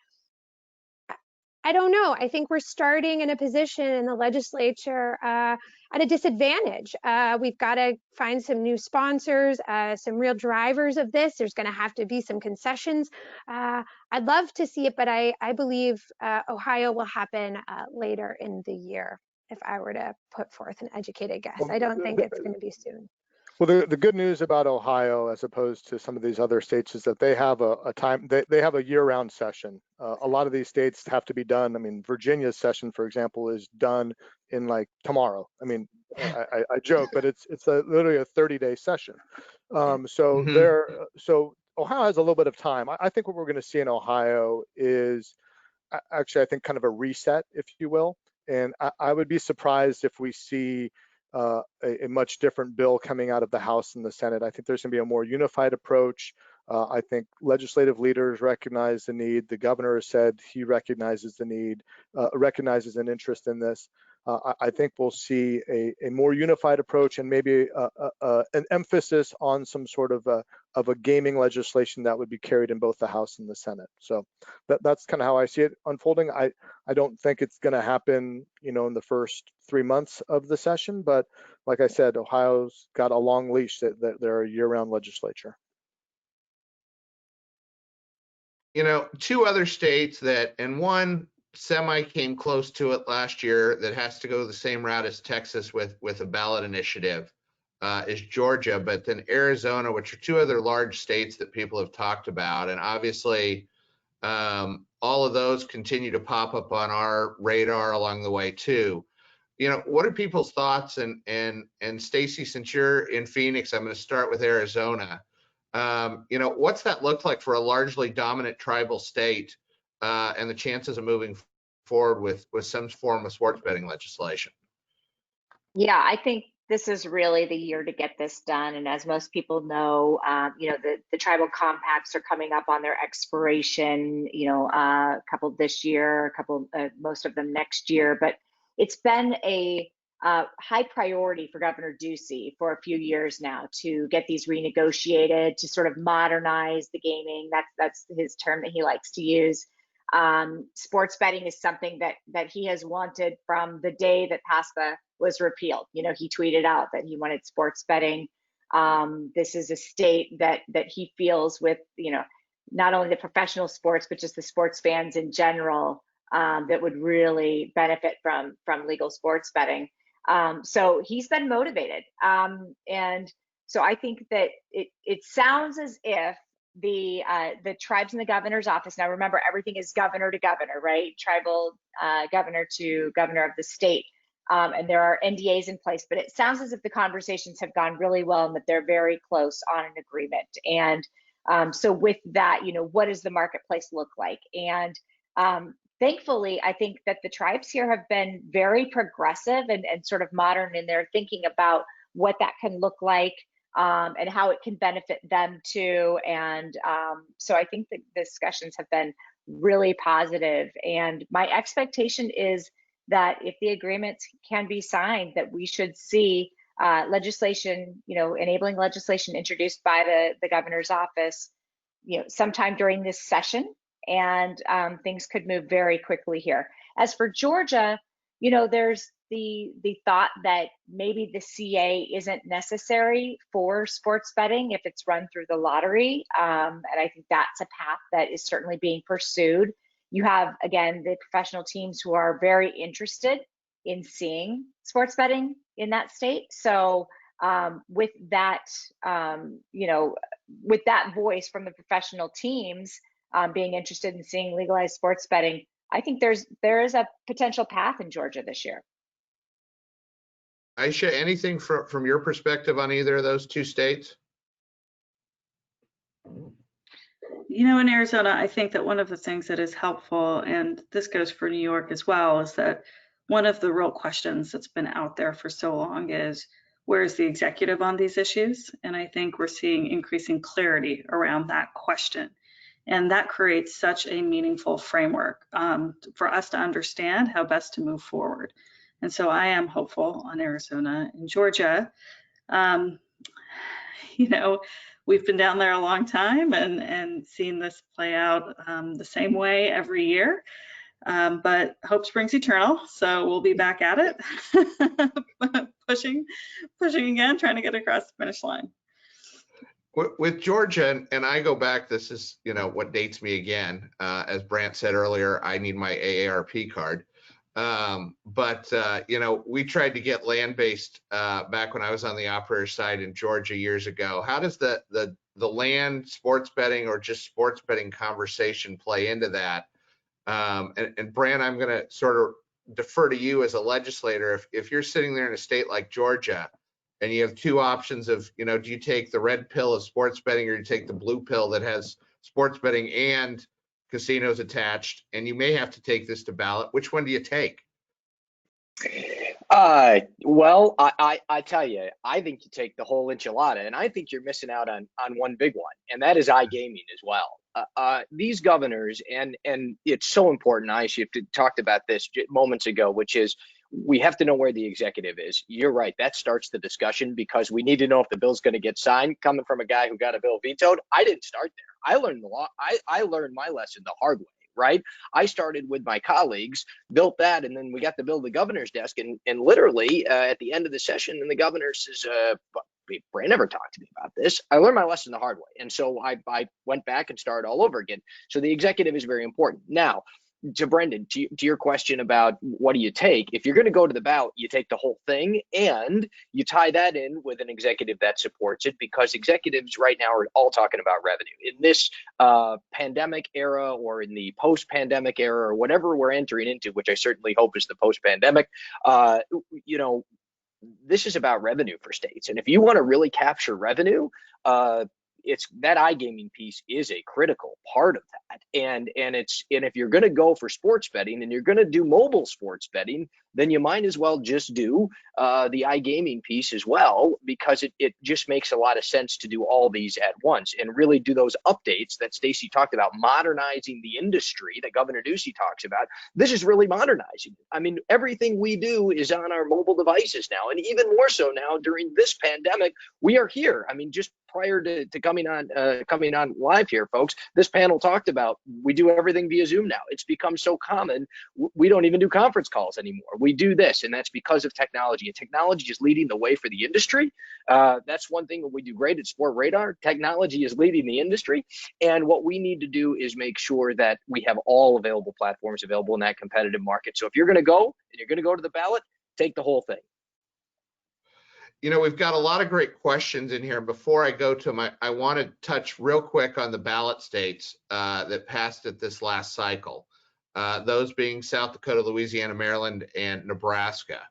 I don't know. I think we're starting in a position in the legislature at a disadvantage. We've got to find some new sponsors, some real drivers of this. There's going to have to be some concessions. I'd love to see it, but I believe Ohio will happen later in the year, if I were to put forth an educated guess. I don't think it's going to be soon. Well, the good news about Ohio, as opposed to some of these other states, is that they have a time, they have a year-round session. A lot of these states have to be done. I mean, Virginia's session, for example, is done in like tomorrow. I mean, I joke, but it's literally a 30-day session. So Ohio has a little bit of time. I think what we're going to see in Ohio is actually, I think, kind of a reset, if you will. And I would be surprised if we see a much different bill coming out of the House and the Senate. I think there's going to be a more unified approach. I think legislative leaders recognize the need. The governor has said he recognizes the need, recognizes an interest in this. I think we'll see a more unified approach and maybe an emphasis on some sort of a gaming legislation that would be carried in both the House and the Senate. So that's kind of how I see it unfolding. I don't think it's going to happen, in the first 3 months of the session, but like I said, Ohio's got a long leash that they're a year-round legislature. Two other states and one semi came close to it last year that has to go the same route as Texas with a ballot initiative is Georgia, but then Arizona, which are two other large states that people have talked about. And obviously, all of those continue to pop up on our radar along the way too. What are people's thoughts? And Stacey, since you're in Phoenix, I'm going to start with Arizona. What's that look like for a largely dominant tribal state and the chances of moving forward with some form of sports betting legislation? Yeah, I think this is really the year to get this done. And as most people know, the tribal compacts are coming up on their expiration, a couple this year, most of them next year. But it's been a high priority for Governor Ducey for a few years now to get these renegotiated, to sort of modernize the gaming. That's his term that he likes to use. Sports betting is something that he has wanted from the day that PASPA was repealed. He tweeted out that he wanted sports betting. This is a state that he feels with, not only the professional sports, but just the sports fans in general, that would really benefit from legal sports betting. So he's been motivated. And so I think that it sounds as if the tribes in the governor's office, now remember, everything is governor to governor, right? Tribal governor to governor of the state. And there are NDAs in place, but it sounds as if the conversations have gone really well and that they're very close on an agreement. And so with that, what does the marketplace look like? And thankfully, I think that the tribes here have been very progressive and sort of modern in their thinking about what that can look like and how it can benefit them too. And so I think the discussions have been really positive. And my expectation is that if the agreements can be signed, that we should see legislation, enabling legislation introduced by the governor's office, sometime during this session. And things could move very quickly here. As for Georgia, there's the thought that maybe the CA isn't necessary for sports betting if it's run through the lottery. And I think that's a path that is certainly being pursued. You have, again, the professional teams who are very interested in seeing sports betting in that state. So with that, with that voice from the professional teams, being interested in seeing legalized sports betting, I think there is a potential path in Georgia this year. Aisha, anything from your perspective on either of those two states? In Arizona, I think that one of the things that is helpful, and this goes for New York as well, is that one of the real questions that's been out there for so long is, where's the executive on these issues? And I think we're seeing increasing clarity around that question. And that creates such a meaningful framework for us to understand how best to move forward. And so I am hopeful on Arizona and Georgia. We've been down there a long time and seen this play out the same way every year. But hope springs eternal. So we'll be back at it, pushing again, trying to get across the finish line. With Georgia, and I go back, this is, what dates me again. As Brant said earlier, I need my AARP card. But we tried to get land-based back when I was on the operator side in Georgia years ago. How does the land sports betting or just sports betting conversation play into that? And Brant, I'm going to sort of defer to you as a legislator. If you're sitting there in a state like Georgia, and you have two options of, do you take the red pill of sports betting or you take the blue pill that has sports betting and casinos attached, and you may have to take this to ballot, which one do you take? Well, I tell you, I think you take the whole enchilada, and I think you're missing out on one big one, and that is iGaming as well. These governors, and it's so important. Aisha, you talked about this moments ago, which is we have to know where the executive is. You're right. That starts the discussion because we need to know if the bill's going to get signed. Coming from a guy who got a bill vetoed, I didn't start there. I learned the law. I learned my lesson the hard way. Right. I started with my colleagues, built that, and then we got the bill to the governor's desk, and literally at the end of the session, and the governor says, Bray never talked to me about this. I learned my lesson the hard way. And so I went back and started all over again. So the executive is very important. Now, to Brendan, to your question about what do you take, if you're going to go to the ballot, you take the whole thing and you tie that in with an executive that supports it, because executives right now are all talking about revenue. In this pandemic era, or in the post-pandemic era, or whatever we're entering into, which I certainly hope is the post-pandemic, this is about revenue for states. And if you want to really capture revenue, it's that iGaming piece is a critical part of that. And if you're going to go for sports betting and you're going to do mobile sports betting, then you might as well just do the iGaming piece as well, because it just makes a lot of sense to do all these at once and really do those updates that Stacey talked about, modernizing the industry that Governor Ducey talks about. This is really modernizing. I mean, everything we do is on our mobile devices now, and even more so now during this pandemic. We are here. I mean, just prior to coming on live here, folks, this panel talked about we do everything via Zoom now. It's become so common, we don't even do conference calls anymore. We do this, and that's because of technology. And technology is leading the way for the industry. That's one thing that we do great at Sport Radar. Technology is leading the industry, and what we need to do is make sure that we have all available platforms available in that competitive market. So if you're going to go, and you're going to go to the ballot, take the whole thing. You know, we've got a lot of great questions in here. Before I go to them, I want to touch real quick on the ballot states that passed it this last cycle, those being South Dakota, Louisiana, Maryland, and Nebraska.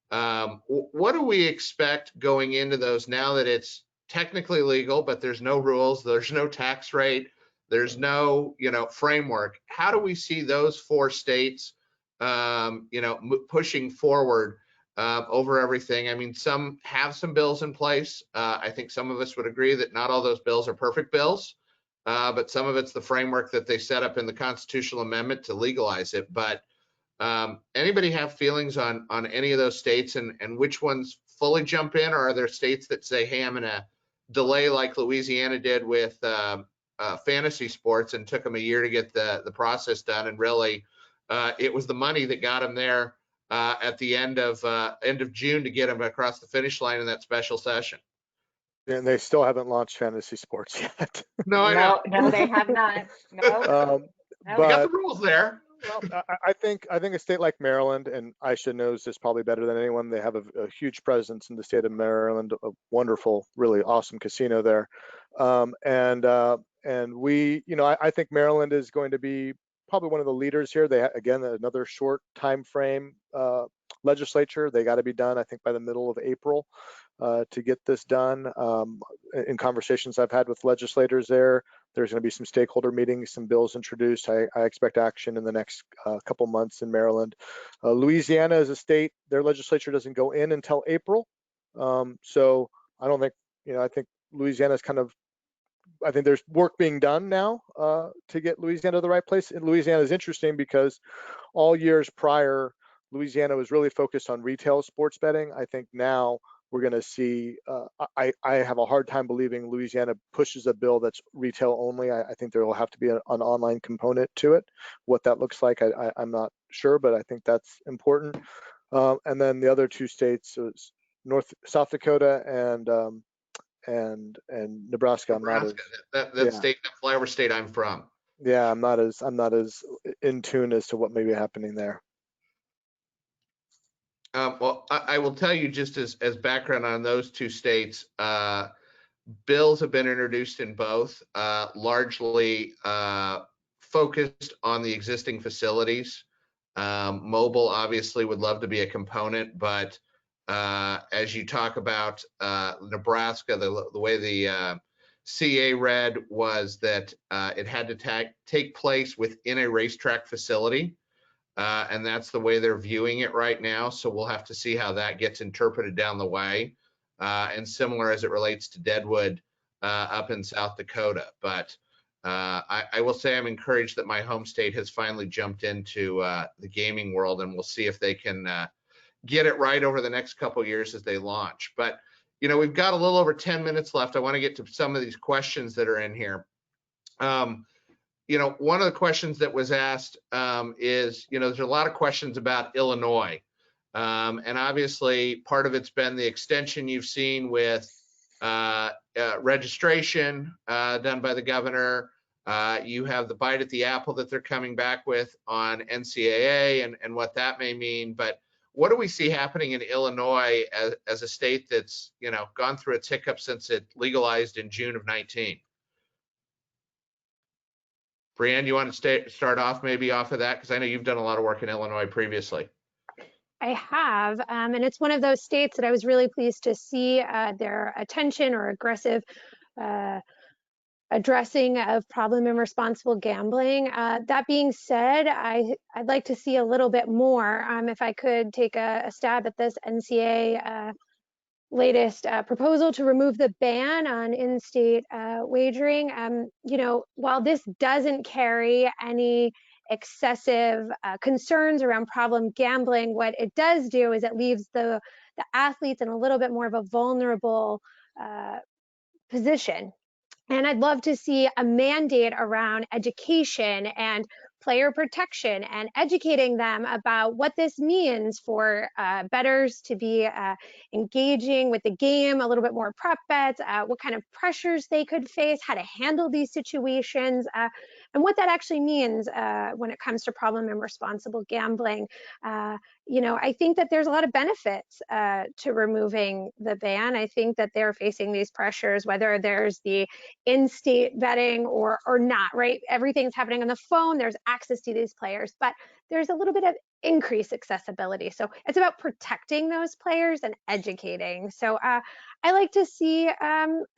What do we expect going into those now that it's technically legal, but there's no rules, there's no tax rate, there's no, framework? How do we see those four states, pushing forward over everything? I mean, some have some bills in place. I think some of us would agree that not all those bills are perfect bills, but some of it's the framework that they set up in the constitutional amendment to legalize it. But anybody have feelings on any of those states, and which ones fully jump in, or are there states that say, hey, I'm going to delay like Louisiana did with fantasy sports and took them a year to get the process done, and really it was the money that got them there at the end of June to get them across the finish line in that special session? And they still haven't launched fantasy sports yet. No, I know. No, they have not. No. We got the rules there. Well, I think a state like Maryland, and Aisha knows this probably better than anyone, they have a huge presence in the state of Maryland, a wonderful, really awesome casino there. And we, I think Maryland is going to be probably one of the leaders here. They, again, another short time frame legislature. They got to be done, I think, by the middle of April to get this done. In conversations I've had with legislators there, there's going to be some stakeholder meetings, some bills introduced. I expect action in the next couple months in Maryland. Louisiana is a state, their legislature doesn't go in until April. So I don't think, I think Louisiana's I think there's work being done now to get Louisiana to the right place. And Louisiana is interesting because all years prior, Louisiana was really focused on retail sports betting. I think now we're going to see, I have a hard time believing Louisiana pushes a bill that's retail only. I think there will have to be an online component to it. What that looks like, I'm not sure, but I think that's important. And then the other two states, South Dakota and Nebraska. That state, that flyover state I'm from. Yeah, I'm not as in tune as to what may be happening there. Well, I will tell you, just as background on those two states, bills have been introduced in both, largely focused on the existing facilities. Mobile obviously would love to be a component, but as you talk about Nebraska, the way the CA read was that it had to take place within a racetrack facility. and that's the way they're viewing it right now. So we'll have to see how that gets interpreted down the way, and similar as it relates to Deadwood up in South Dakota. But I will say I'm encouraged that my home state has finally jumped into the gaming world, and we'll see if they can get it right over the next couple of years as they launch. But we've got a little over 10 minutes left. I want to get to some of these questions that are in here. One of the questions that was asked is, there's a lot of questions about Illinois. And obviously part of it's been the extension you've seen with registration done by the governor. You have the bite at the apple that they're coming back with on NCAA and what that may mean. But what do we see happening in Illinois as a state that's, gone through its hiccup since it legalized in June of 19? Brianne, you want to start off maybe off of that? Because I know you've done a lot of work in Illinois previously. I have, and it's one of those states that I was really pleased to see their attention or aggressive addressing of problem and responsible gambling. That being said, I'd like to see a little bit more. If I could take a stab at this NCAA latest proposal to remove the ban on in-state wagering. While this doesn't carry any excessive concerns around problem gambling, what it does do is it leaves the athletes in a little bit more of a vulnerable position. And I'd love to see a mandate around education and player protection and educating them about what this means for bettors to be engaging with the game, a little bit more prop bets, what kind of pressures they could face, how to handle these situations, and what that actually means when it comes to problem and responsible gambling. I think that there's a lot of benefits to removing the ban. I think that they're facing these pressures, whether there's the in-state betting or not, right? Everything's happening on the phone. There's access to these players, but there's a little bit of increased accessibility. So it's about protecting those players and educating. So I like to see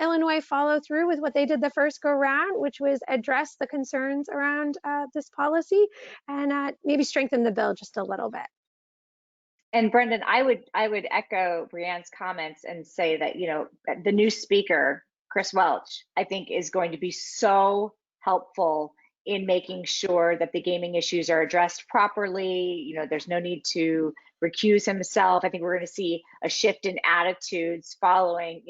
Illinois follow through with what they did the first go round, which was address the concerns around this policy and maybe strengthen the bill just a little bit. And Brendan, I would echo Brianne's comments and say that, the new speaker, Chris Welch, I think is going to be so helpful in making sure that the gaming issues are addressed properly. There's no need to recuse himself. I think we're going to see a shift in attitudes following,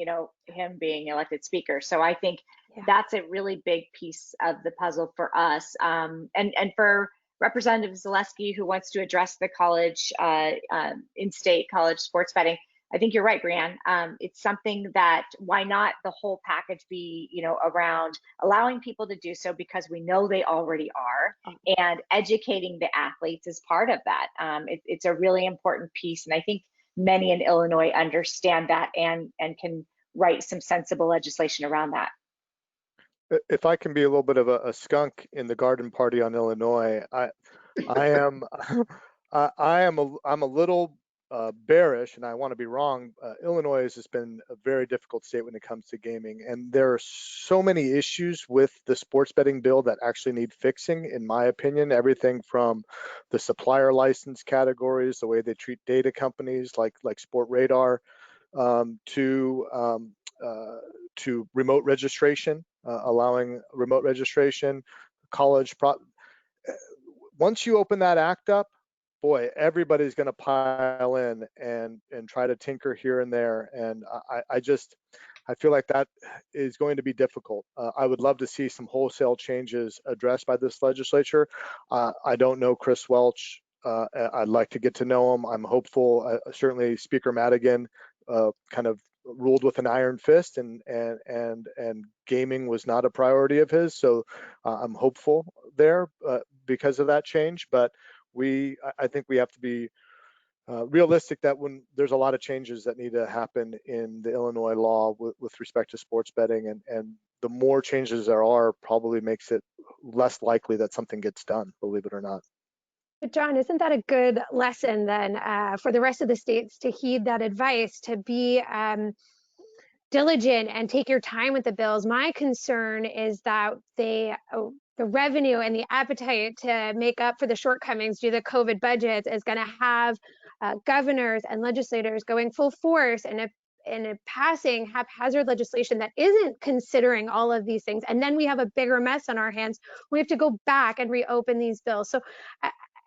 him being elected speaker. So I think that's a really big piece of the puzzle for us. And for Representative Zaleski, who wants to address the college, in-state college sports betting, I think you're right, Brianne. It's something that, why not the whole package be, around allowing people to do so because we know they already are, and educating the athletes is part of that. It's a really important piece, and I think many in Illinois understand that and can write some sensible legislation around that. If I can be a little bit of a skunk in the garden party on Illinois, I'm a little bearish, and I want to be wrong. Illinois has just been a very difficult state when it comes to gaming, and there are so many issues with the sports betting bill that actually need fixing, in my opinion. Everything from the supplier license categories, the way they treat data companies like Sport Radar, to remote registration, allowing remote registration, once you open that act up, boy, everybody's going to pile in and try to tinker here and there. And I feel like that is going to be difficult. I would love to see some wholesale changes addressed by this legislature. I don't know Chris Welch. I'd like to get to know him. I'm hopeful. Certainly Speaker Madigan kind of ruled with an iron fist, and gaming was not a priority of his. So I'm hopeful there because of that change. But I think we have to be realistic that when there's a lot of changes that need to happen in the Illinois law with respect to sports betting, and the more changes there are, probably makes it less likely that something gets done, believe it or not. But John, isn't that a good lesson then for the rest of the states to heed that advice, to be diligent and take your time with the bills? My concern is that revenue and the appetite to make up for the shortcomings due to the COVID budgets is going to have governors and legislators going full force and passing haphazard legislation that isn't considering all of these things. And then we have a bigger mess on our hands. We have to go back and reopen these bills. So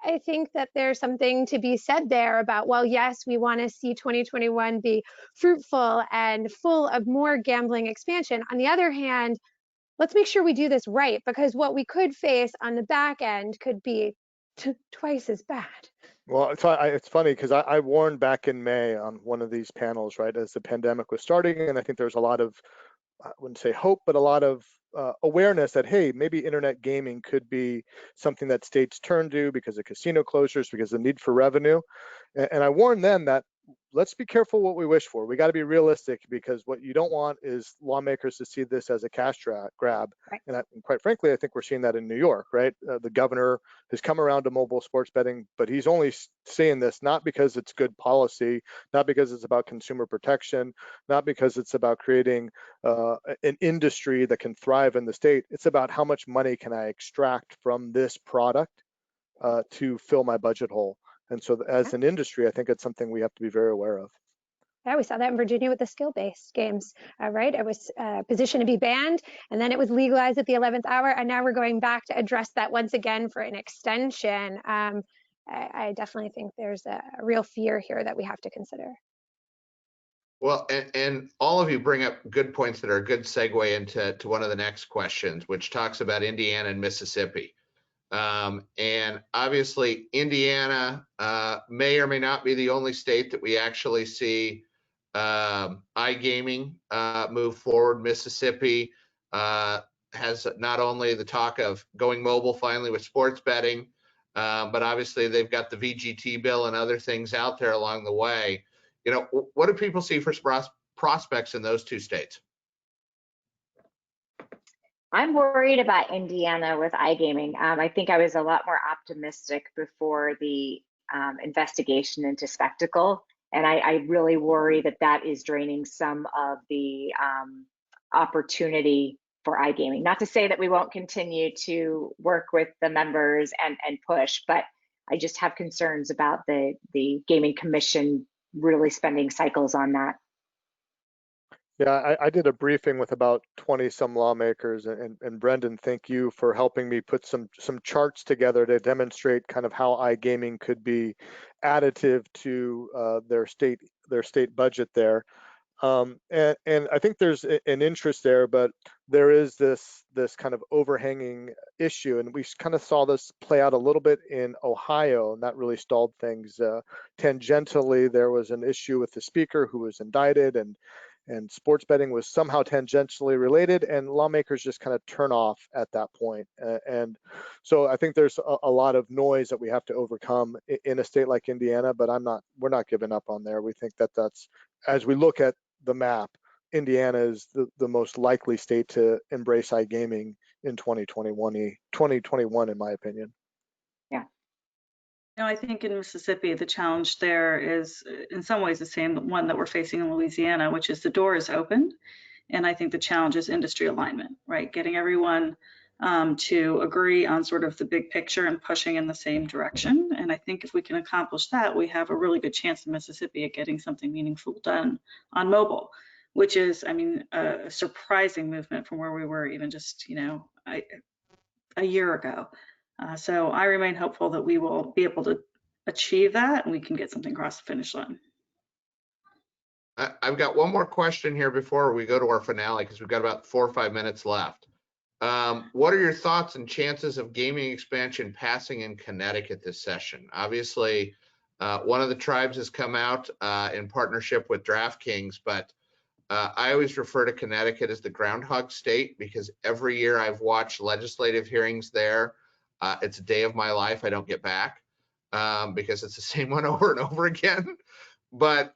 I think that there's something to be said there about, well, yes, we want to see 2021 be fruitful and full of more gambling expansion. On the other hand, let's make sure we do this right, because what we could face on the back end could be twice as bad. Well, it's funny because I warned back in May on one of these panels, right, as the pandemic was starting, and I think there's a lot of, I wouldn't say hope, but a lot of awareness that, hey, maybe internet gaming could be something that states turn to because of casino closures, because of the need for revenue. And I warned them that let's be careful what we wish for. We got to be realistic, because what you don't want is lawmakers to see this as a cash grab. Right. And quite frankly, I think we're seeing that in New York, right? The governor has come around to mobile sports betting, but he's only saying this not because it's good policy, not because it's about consumer protection, not because it's about creating an industry that can thrive in the state. It's about how much money can I extract from this product to fill my budget hole. And so as an industry, I think it's something we have to be very aware of. Yeah, we saw that in Virginia with the skill-based games, right? It was positioned to be banned, and then it was legalized at the 11th hour, and now we're going back to address that once again for an extension. I definitely think there's a real fear here that we have to consider. Well, and all of you bring up good points that are a good segue into one of the next questions, which talks about Indiana and Mississippi. And obviously, Indiana may or may not be the only state that we actually see iGaming move forward. Mississippi has not only the talk of going mobile finally with sports betting, but obviously they've got the VGT bill and other things out there along the way. You know, what do people see for prospects in those two states? I'm worried about Indiana with iGaming. I think I was a lot more optimistic before the investigation into Spectacle, and I really worry that that is draining some of the opportunity for iGaming. Not to say that we won't continue to work with the members and push, but I just have concerns about the Gaming Commission really spending cycles on that. Yeah, I did a briefing with about 20 some lawmakers, and Brendan, thank you for helping me put some charts together to demonstrate kind of how iGaming could be additive to their state budget there. And I think there's an interest there, but there is this kind of overhanging issue, and we kind of saw this play out a little bit in Ohio, and that really stalled things. Tangentially, there was an issue with the speaker who was indicted, and sports betting was somehow tangentially related, and lawmakers just kind of turn off at that point. And so I think there's a lot of noise that we have to overcome in a state like Indiana, but we're not giving up on there. We think that's, as we look at the map, Indiana is the most likely state to embrace iGaming in 2021, in my opinion. Yeah. No, I think in Mississippi, the challenge there is in some ways the same one that we're facing in Louisiana, which is the door is open. And I think the challenge is industry alignment, right? Getting everyone to agree on sort of the big picture and pushing in the same direction. And I think if we can accomplish that, we have a really good chance in Mississippi at getting something meaningful done on mobile, which is, I mean, a surprising movement from where we were even just, a year ago. So I remain hopeful that we will be able to achieve that and we can get something across the finish line. I've got one more question here before we go to our finale, because we've got about 4 or 5 minutes left. What are your thoughts and chances of gaming expansion passing in Connecticut this session? Obviously, one of the tribes has come out in partnership with DraftKings, but I always refer to Connecticut as the Groundhog State, because every year I've watched legislative hearings there. It's a day of my life I don't get back because it's the same one over and over again. But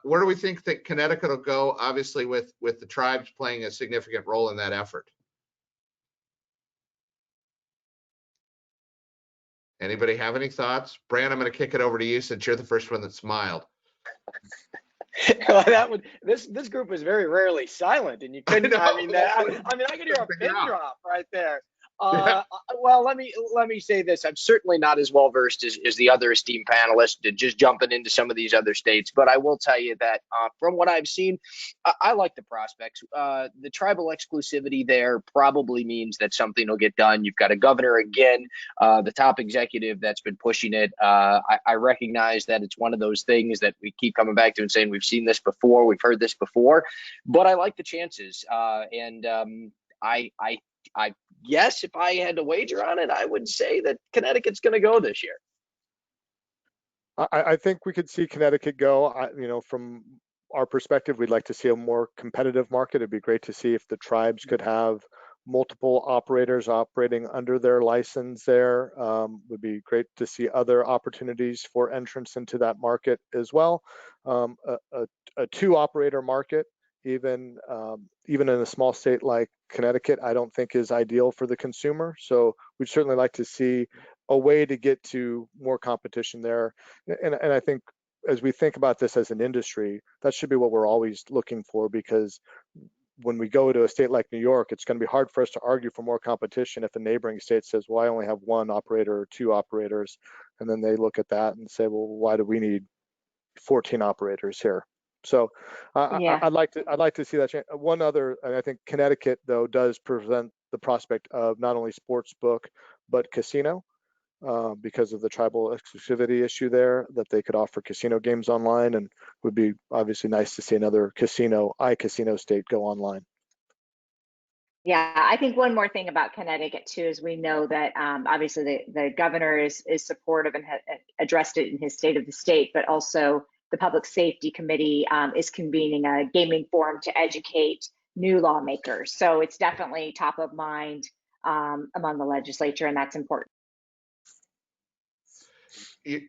where do we think that Connecticut will go, obviously with the tribes playing a significant role in that effort? Anybody have any thoughts? Bran, I'm going to kick it over to you since you're the first one that smiled. Well, this group was very rarely silent, and you couldn't. I mean, I could hear a pin drop right there. Well, let me say this. I'm certainly not as well versed as the other esteemed panelists, just jumping into some of these other states. But I will tell you that from what I've seen, I like the prospects. The tribal exclusivity there probably means that something will get done. You've got a governor again, the top executive that's been pushing it. I recognize that it's one of those things that we keep coming back to and saying we've seen this before, we've heard this before, but I like the chances. I guess if I had to wager on it, I would say that Connecticut's going to go this year. I think we could see Connecticut go. From our perspective, we'd like to see a more competitive market. It'd be great to see if the tribes could have multiple operators operating under their license there. Would be great to see other opportunities for entrance into that market as well. A two-operator market, even in a small state like Connecticut, I don't think is ideal for the consumer. So we'd certainly like to see a way to get to more competition there. And I think as we think about this as an industry, that should be what we're always looking for, because when we go to a state like New York, it's going to be hard for us to argue for more competition if a neighboring state says, well, I only have one operator or two operators. And then they look at that and say, well, why do we need 14 operators here? So Yeah. I'd like to see that change. One other, and I think Connecticut though does present the prospect of not only sports book but casino, because of the tribal exclusivity issue there, that they could offer casino games online, and would be obviously nice to see another iCasino state go online. Yeah, I think one more thing about Connecticut too is we know that obviously the governor is supportive and addressed it in his State of the State, but also the Public Safety Committee is convening a gaming forum to educate new lawmakers. So it's definitely top of mind among the legislature, and that's important.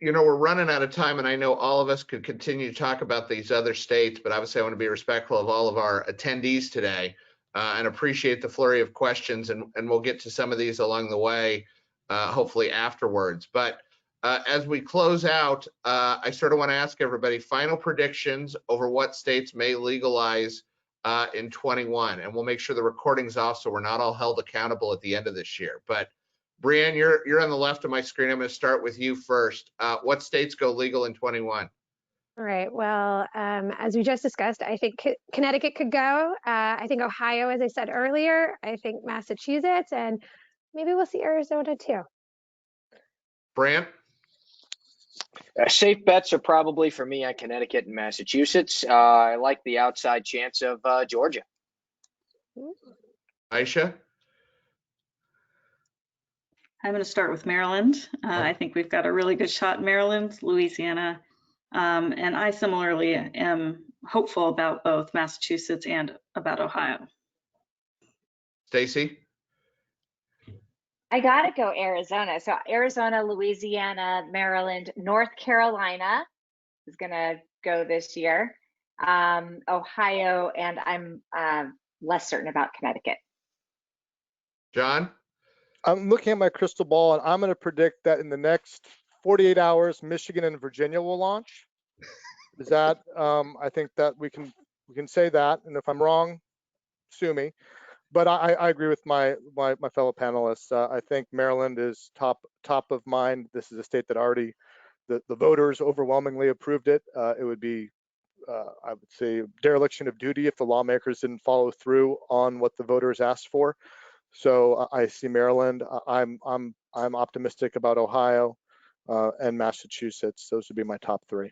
We're running out of time, and I know all of us could continue to talk about these other states, but obviously I want to be respectful of all of our attendees today and appreciate the flurry of questions, and we'll get to some of these along the way, hopefully afterwards. But as we close out, I sort of want to ask everybody final predictions over what states may legalize in 21, and we'll make sure the recording's off so we're not all held accountable at the end of this year. But Brianne, you're on the left of my screen. I'm going to start with you first. What states go legal in 21? All right. Well, as we just discussed, I think Connecticut could go. I think Ohio, as I said earlier. I think Massachusetts, and maybe we'll see Arizona too. Brant? Safe bets are probably for me on Connecticut and Massachusetts. I like the outside chance of Georgia. Aisha? I'm going to start with Maryland. I think we've got a really good shot in Maryland, Louisiana, and I similarly am hopeful about both Massachusetts and about Ohio. Stacy? I gotta go Arizona. So Arizona, Louisiana, Maryland, North Carolina is gonna go this year. Ohio, and I'm less certain about Connecticut. John? I'm looking at my crystal ball, and I'm going to predict that in the next 48 hours, Michigan and Virginia will launch. Is that? I think that we can say that, and if I'm wrong, sue me. But I agree with my fellow panelists. I think Maryland is top of mind. This is a state that already the voters overwhelmingly approved it. It would be, I would say, dereliction of duty if the lawmakers didn't follow through on what the voters asked for. So I see Maryland. I'm optimistic about Ohio and Massachusetts. Those would be my top three.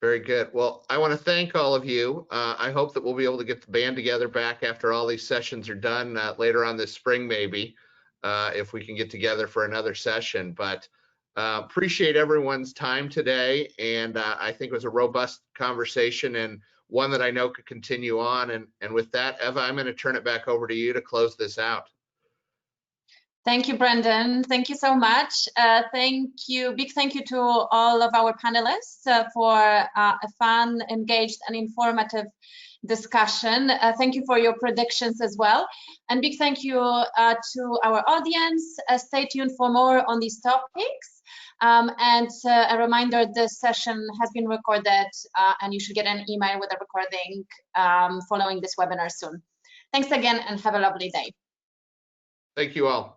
Very good. Well, I want to thank all of you. I hope that we'll be able to get the band together back after all these sessions are done later on this spring, maybe, if we can get together for another session. But appreciate everyone's time today. And I think it was a robust conversation and one that I know could continue on. And with that, Eva, I'm going to turn it back over to you to close this out. Thank you, Brendan. Thank you so much. Big thank you to all of our panelists for a fun, engaged, and informative discussion. Thank you for your predictions as well. And big thank you to our audience. Stay tuned for more on these topics. And a reminder, this session has been recorded and you should get an email with a recording following this webinar soon. Thanks again and have a lovely day. Thank you all.